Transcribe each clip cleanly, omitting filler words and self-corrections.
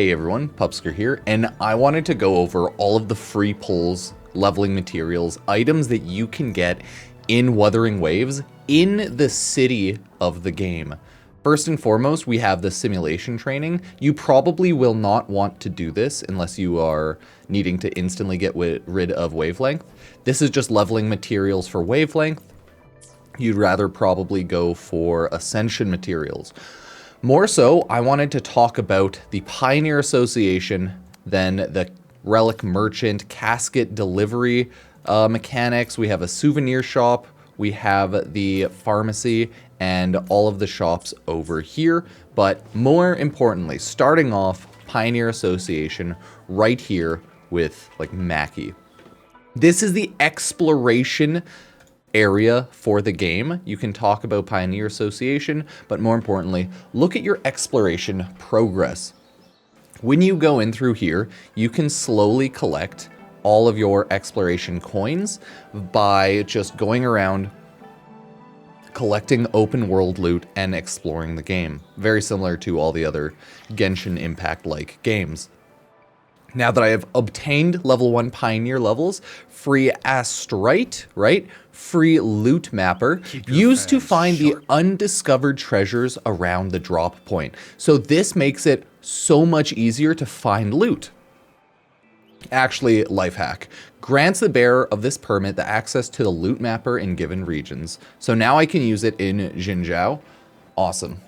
Hey everyone, PUPSKER here, and I wanted to go over all of the free pulls, leveling materials, items that you can get in Wuthering Waves in the city of the game. First and foremost, we have the simulation training. You probably will not want to do this unless you are needing to instantly get rid of wavelength. This is just leveling materials for wavelength. You'd rather probably go for ascension materials. More so, I wanted to talk about the Pioneer Association, then the Relic Merchant, Casket Delivery mechanics. We have a souvenir shop, we have the pharmacy, and all of the shops over here. But more importantly, starting off, Pioneer Association right here with like Mackie. This is the exploration area for the game. You can talk about Pioneer Association, but more importantly, look at your exploration progress. When you go in through here, you can slowly collect all of your exploration coins by just going around collecting open world loot and exploring the game. Very similar to all the other Genshin Impact-like games. Now that I have obtained level 1 Pioneer levels, free Astrite, right? Free loot mapper, used to find the undiscovered treasures around the drop point. So this makes it so much easier to find loot. Actually, life hack. Grants the bearer of this permit the access to the loot mapper in given regions. So now I can use it in Jinzhou. Awesome.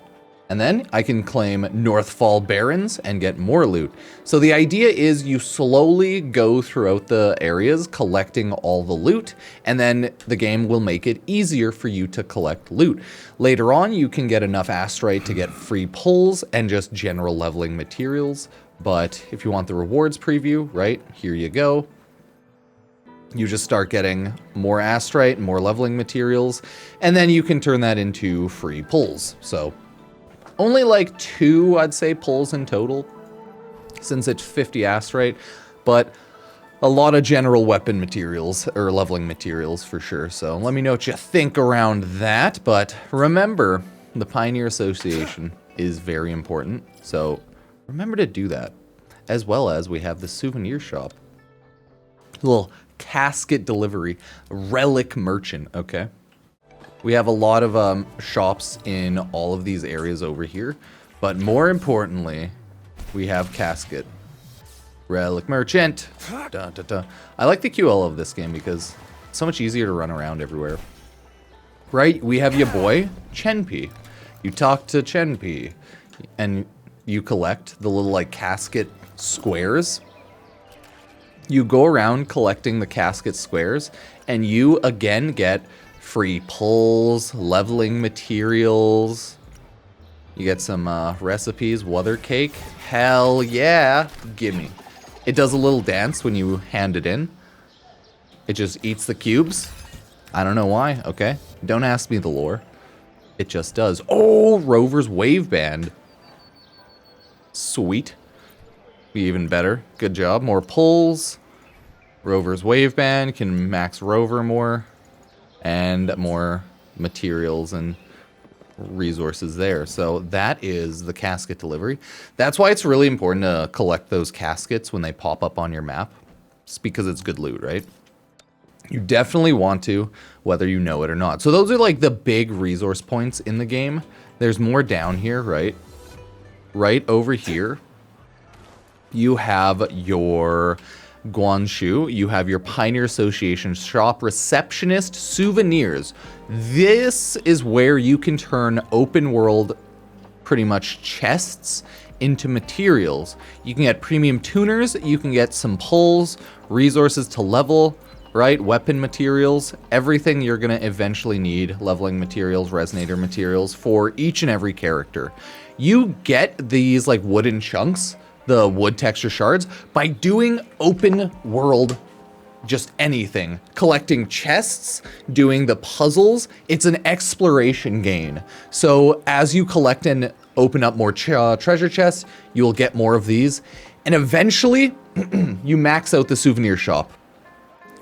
And then I can claim Northfall Barrens and get more loot. So the idea is you slowly go throughout the areas collecting all the loot, and then the game will make it easier for you to collect loot. Later on, you can get enough Astrite to get free pulls and just general leveling materials. But if you want the rewards preview, right, here you go. You just start getting more Astrite, more leveling materials, and then you can turn that into free pulls. So only like 2, I'd say, pulls in total, since it's 50 Astrite, but a lot of general weapon materials, or leveling materials for sure. So let me know what you think around that, but remember, the Pioneer Association is very important, so remember to do that. As well as we have the souvenir shop. Little casket delivery, relic merchant, okay? We have a lot of shops in all of these areas over here, but more importantly, we have Casket. Relic Merchant. Dun, dun, dun. I like the QL of this game because it's so much easier to run around everywhere. Right? We have your boy, Chenpi. You talk to Chenpi, and you collect the little like casket squares. You go around collecting the casket squares, and you again get free pulls, leveling materials. You get some recipes, Wuther cake. Hell yeah, gimme. It does a little dance when you hand it in. It just eats the cubes. I don't know why, okay? Don't ask me the lore. It just does. Oh, Rover's Wave Band. Sweet. Be even better. Good job. More pulls. Rover's Wave Band can max Rover more. And more materials and resources there. So that is the casket delivery. That's why it's really important to collect those caskets when they pop up on your map. Just because it's good loot, right? You definitely want to, whether you know it or not. So those are like the big resource points in the game. There's more down here, right? Right over here, you have your Guanshu, you have your Pioneer Association shop, receptionist, souvenirs. This is where you can turn open world, pretty much chests, into materials. You can get premium tuners, you can get some pulls, resources to level, right? Weapon materials, everything you're gonna eventually need, leveling materials, resonator materials for each and every character. You get these like wooden chunks, the wood texture shards, by doing open world just anything. Collecting chests, doing the puzzles. It's an exploration gain. So as you collect and open up more treasure chests, you'll get more of these. And eventually, you max out the souvenir shop.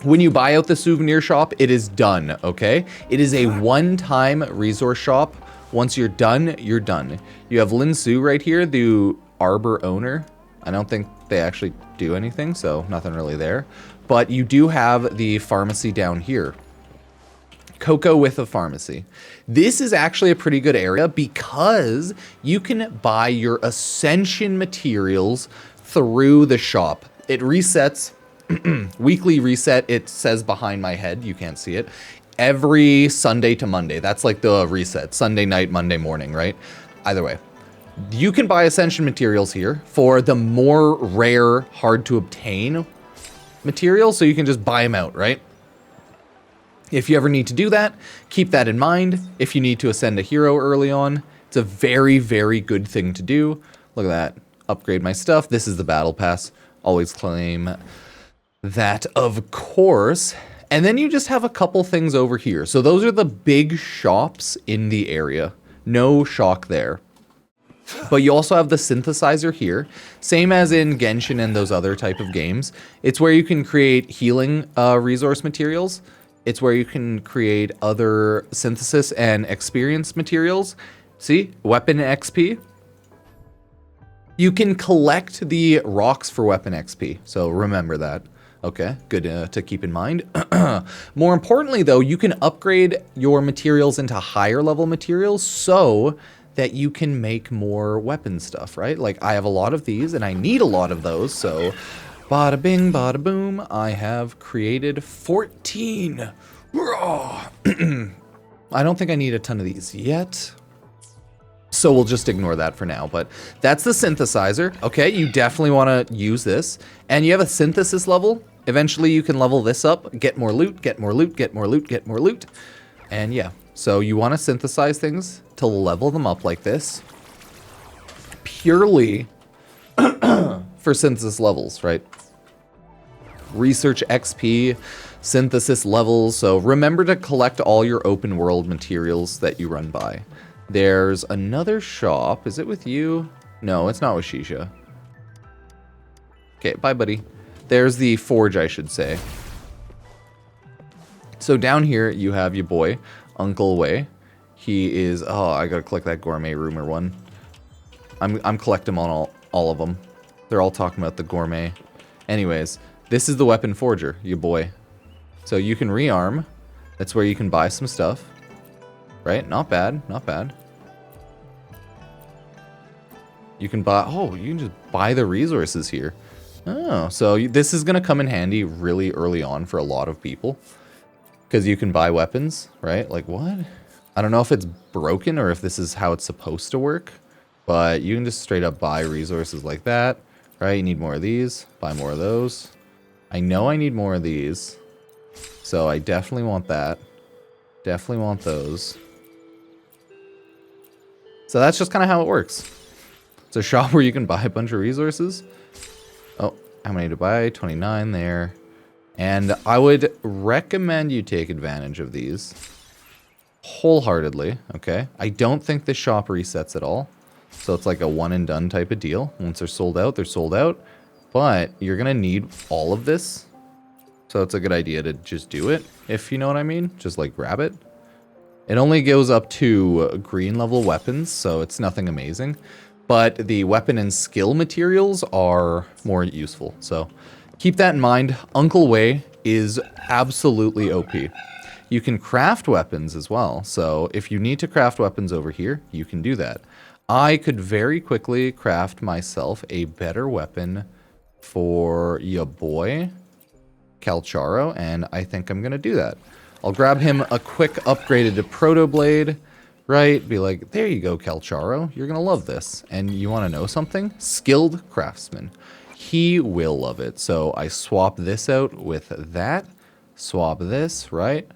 When you buy out the souvenir shop, it is done, okay? It is a one-time resource shop. Once you're done, you're done. You have Lin Su right here, the Arbor owner. I don't think they actually do anything, so nothing really there. But you do have the pharmacy down here. Cocoa with a pharmacy. This is actually a pretty good area because you can buy your ascension materials through the shop. It resets, weekly reset, it says behind my head, you can't see it, every Sunday to Monday. That's like the reset, Sunday night, Monday morning, right? Either way. You can buy ascension materials here for the more rare, hard to obtain materials, so you can just buy them out, right? If you ever need to do that, keep that in mind. If you need to ascend a hero early on, it's a very, very good thing to do. Look at that. Upgrade my stuff. This is the battle pass. Always claim that, of course. And then you just have a couple things over here. So those are the big shops in the area. No shock there. But you also have the synthesizer here, same as in Genshin and those other type of games. It's where you can create healing resource materials. It's where you can create other synthesis and experience materials. See, weapon XP. You can collect the rocks for weapon XP, so remember that. Okay, good to keep in mind. More importantly though, you can upgrade your materials into higher level materials so that you can make more weapon stuff, right? Like I have a lot of these and I need a lot of those, so bada bing, bada boom, I have created 14. I don't think I need a ton of these yet, so we'll just ignore that for now, but that's the synthesizer. Okay, you definitely want to use this, and you have a synthesis level. Eventually you can level this up, get more loot, get more loot, get more loot, get more loot, and yeah. So you want to synthesize things to level them up like this, purely for synthesis levels, right? Research XP, synthesis levels. So remember to collect all your open world materials that you run by. There's another shop. Is it with you? No, it's not with Shisha. Okay, bye, buddy. There's the forge, I should say. So down here, you have your boy, Uncle Wei. He is... Oh, I gotta collect that gourmet rumor one. I'm collecting on all of them. They're all talking about the gourmet. Anyways, this is the weapon forger, your boy. So you can rearm. That's where you can buy some stuff. Right? Not bad. Not bad. You can buy... Oh, you can just buy the resources here. Oh, so this is going to come in handy really early on for a lot of people. Because you can buy weapons, right? Like, what? I don't know if it's broken or if this is how it's supposed to work. But you can just straight up buy resources like that. Right? You need more of these. Buy more of those. I know I need more of these. So I definitely want that. Definitely want those. So that's just kind of how it works. It's a shop where you can buy a bunch of resources. Oh, how many to buy? 29 there. And I would recommend you take advantage of these wholeheartedly, okay? I don't think the shop resets at all. So it's like a one and done type of deal. Once they're sold out, they're sold out. But you're going to need all of this. So it's a good idea to just do it, if you know what I mean. Just like grab it. It only goes up to green level weapons, so it's nothing amazing. But the weapon and skill materials are more useful. So keep that in mind. Uncle Wei is absolutely OP. You can craft weapons as well. So if you need to craft weapons over here, you can do that. I could very quickly craft myself a better weapon for your boy, Calcharo, and I think I'm going to do that. I'll grab him a quick upgraded Proto Blade, right? Be like, there you go, Calcharo. You're going to love this. And you want to know something? Skilled Craftsman. He will love it. So I swap this out with that. Swap this, right?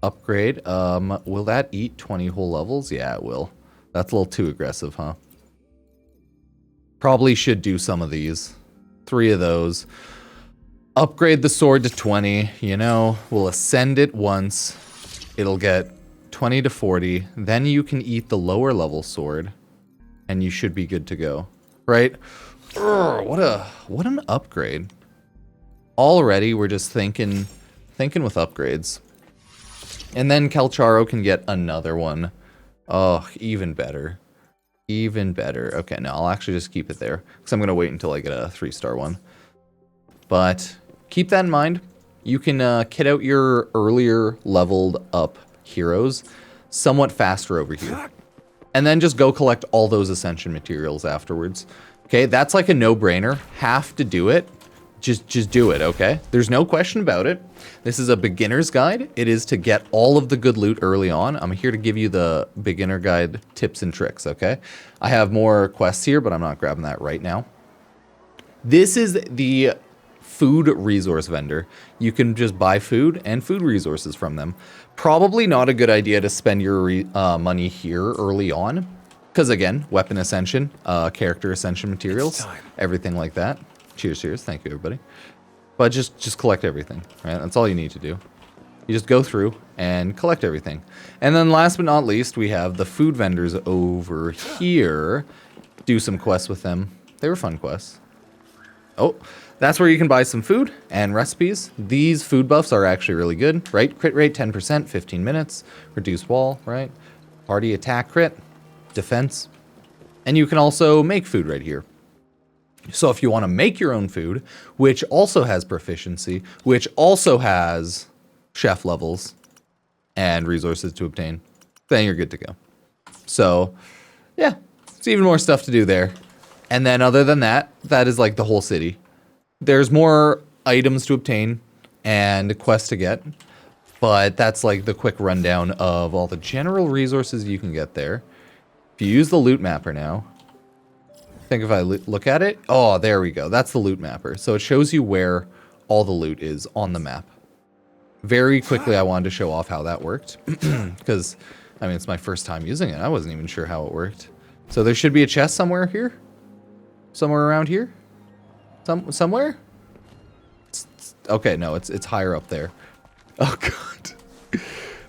Upgrade. Will that eat 20 whole levels? Yeah, it will. That's a little too aggressive, huh? Probably should do some of these. 3 of those. Upgrade the sword to 20, you know, we'll ascend it once. It'll get 20 to 40. Then you can eat the lower level sword. And you should be good to go. Right? Urgh, what an upgrade. Already we're just thinking with upgrades. And then Calcharo can get another one. Oh, even better. Even better. Okay, no, I'll actually just keep it there. Because I'm going to wait until I get a 3-star one. But keep that in mind. You can kit out your earlier leveled up heroes somewhat faster over here. And then just go collect all those ascension materials afterwards. Okay, that's like a no-brainer. Have to do it. Just do it, okay? There's no question about it. This is a beginner's guide. It is to get all of the good loot early on. I'm here to give you the beginner guide tips and tricks, okay? I have more quests here, but I'm not grabbing that right now. This is the food resource vendor. You can just buy food and food resources from them. Probably not a good idea to spend your money here early on. Because again, weapon ascension, character ascension materials, everything like that. Cheers, cheers. Thank you, everybody. But just collect everything, right? That's all you need to do. You just go through and collect everything. And then last but not least, we have the food vendors over here. Do some quests with them. They were fun quests. Oh, that's where you can buy some food and recipes. These food buffs are actually really good, right? Crit rate 10%, 15 minutes. Reduced wall, right? Party attack crit, defense. And you can also make food right here. So if you want to make your own food, which also has proficiency, which also has chef levels and resources to obtain, then you're good to go. So, yeah, it's even more stuff to do there. And then other than that, that is like the whole city. There's more items to obtain and quests to get, but that's like the quick rundown of all the general resources you can get there. If you use the loot mapper now, I think if I look at it, oh, there we go. That's the loot mapper. So it shows you where all the loot is on the map. Very quickly, I wanted to show off how that worked. Because, I mean, it's my first time using it. I wasn't even sure how it worked. So there should be a chest somewhere here. Somewhere around here. Somewhere? Okay, no, it's higher up there. Oh, God.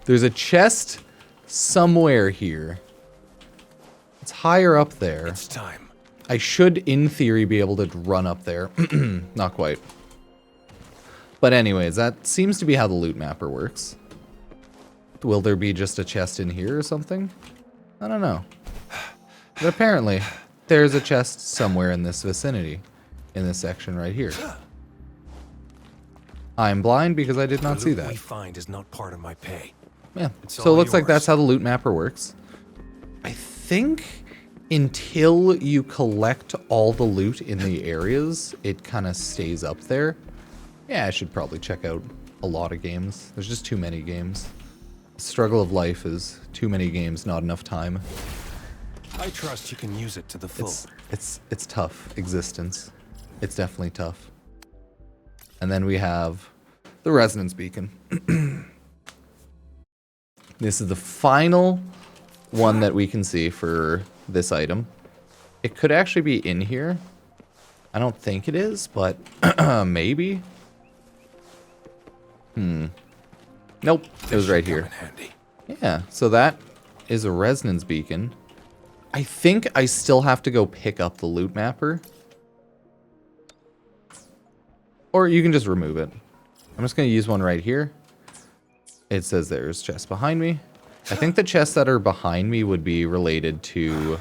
There's a chest somewhere here. It's higher up there. It's time. I should, in theory, be able to run up there. Not quite. But anyways, that seems to be how the loot mapper works. Will there be just a chest in here or something? I don't know. But apparently, there's a chest somewhere in this vicinity. In this section right here. I'm blind because I did not see that. The loot we find is not part of my pay. Yeah, so it looks like that's how the loot mapper works. I think until you collect all the loot in the areas, it kind of stays up there. Yeah, I should probably check out a lot of games. There's just too many games. The struggle of life is too many games, not enough time. I trust you can use it to the full. It's tough existence. It's definitely tough. And then we have the resonance beacon. This is the final one that we can see for this item. It could actually be in here. I don't think it is, but maybe. Nope, it was right here. Yeah, so that is a resonance beacon. I think I still have to go pick up the loot mapper. Or you can just remove it. I'm just going to use one right here. It says there's chests behind me. I think the chests that are behind me would be related to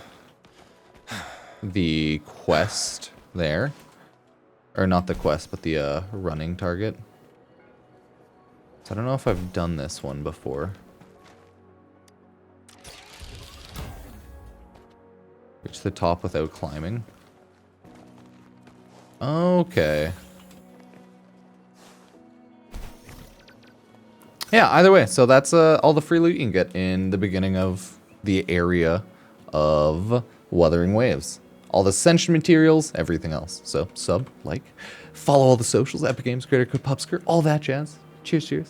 the quest there. Or not the quest, but the running target. So I don't know if I've done this one before. Reach the top without climbing. Okay. Yeah, either way, so that's all the free loot you can get in the beginning of the area of Wuthering Waves. All the ascension materials, everything else. So, sub, like, follow all the socials, Epic Games, creator code PUPSKER, all that jazz. Cheers, cheers.